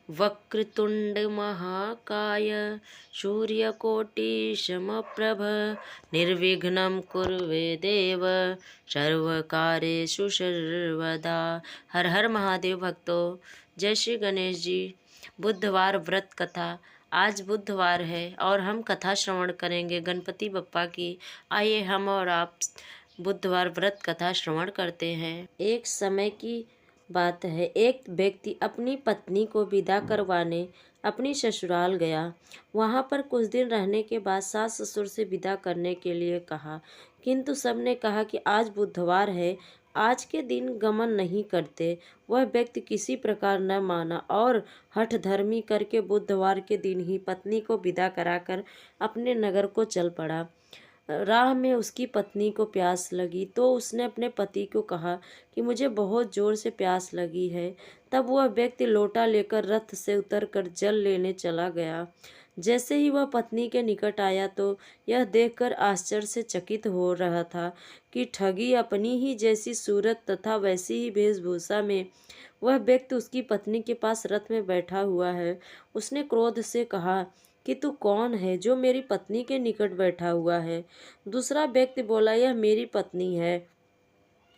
वक्रतुंड महाकाय सूर्यकोटि समप्रभ निर्विघ्नं कुरु देव सर्वकार्येषु सर्वदा। हर हर महादेव भक्तों, जय श्री गणेश जी। बुधवार व्रत कथा। आज बुधवार है और हम कथा श्रवण करेंगे गणपति बप्पा की। आइए हम और आप बुधवार व्रत कथा श्रवण करते हैं। एक समय की बात है, एक व्यक्ति अपनी पत्नी को विदा करवाने अपनी ससुराल गया। वहाँ पर कुछ दिन रहने के बाद सास ससुर से विदा करने के लिए कहा, किंतु सबने कहा कि आज बुधवार है, आज के दिन गमन नहीं करते। वह व्यक्ति किसी प्रकार न माना और हठधर्मी करके बुधवार के दिन ही पत्नी को विदा कराकर अपने नगर को चल पड़ा। राह में उसकी पत्नी को प्यास लगी तो उसने अपने पति को कहा कि मुझे बहुत जोर से प्यास लगी है। तब वह व्यक्ति लोटा लेकर रथ से उतरकर जल लेने चला गया। जैसे ही वह पत्नी के निकट आया तो यह देखकर आश्चर्य से चकित हो रहा था कि ठगी अपनी ही जैसी सूरत तथा वैसी ही वेशभूषा में वह व्यक्ति उसकी पत्नी के पास रथ में बैठा हुआ है। उसने क्रोध से कहा कि तू कौन है जो मेरी पत्नी के निकट बैठा हुआ है। दूसरा व्यक्ति बोला, यह मेरी पत्नी है,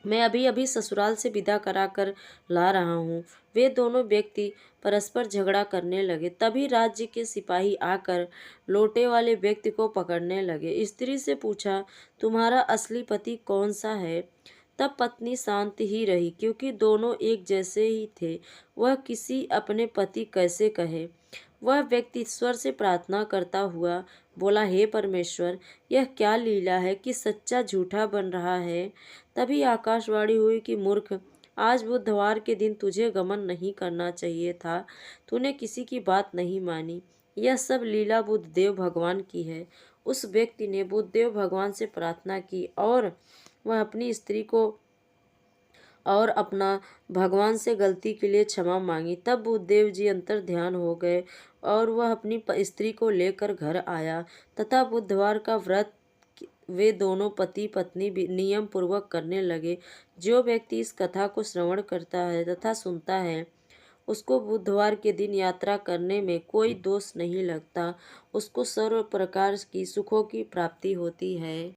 मैं अभी अभी ससुराल से विदा कराकर ला रहा हूँ। वे दोनों व्यक्ति परस्पर झगड़ा करने लगे। तभी राज्य के सिपाही आकर लोटे वाले व्यक्ति को पकड़ने लगे। स्त्री से पूछा, तुम्हारा असली पति कौन सा है? तब पत्नी शांत ही रही, क्योंकि दोनों एक जैसे ही थे। वह किसी अपने पति कैसे कहे। वह व्यक्ति ईश्वर से प्रार्थना करता हुआ बोला, हे परमेश्वर, यह क्या लीला है कि सच्चा झूठा बन रहा है। तभी आकाशवाणी हुई कि मूर्ख, आज बुधवार के दिन तुझे गमन नहीं करना चाहिए था, तूने किसी की बात नहीं मानी। यह सब लीला बुद्धदेव भगवान की है। उस व्यक्ति ने बुद्धदेव भगवान से प्रार्थना की और वह अपनी स्त्री को और अपना भगवान से गलती के लिए क्षमा मांगी। तब बुद्धदेव जी अंतर ध्यान हो गए और वह अपनी स्त्री को लेकर घर आया तथा बुधवार का व्रत वे दोनों पति पत्नी नियम पूर्वक करने लगे। जो व्यक्ति इस कथा को श्रवण करता है तथा सुनता है, उसको बुधवार के दिन यात्रा करने में कोई दोष नहीं लगता। उसको सर्व प्रकार की सुखों की प्राप्ति होती है।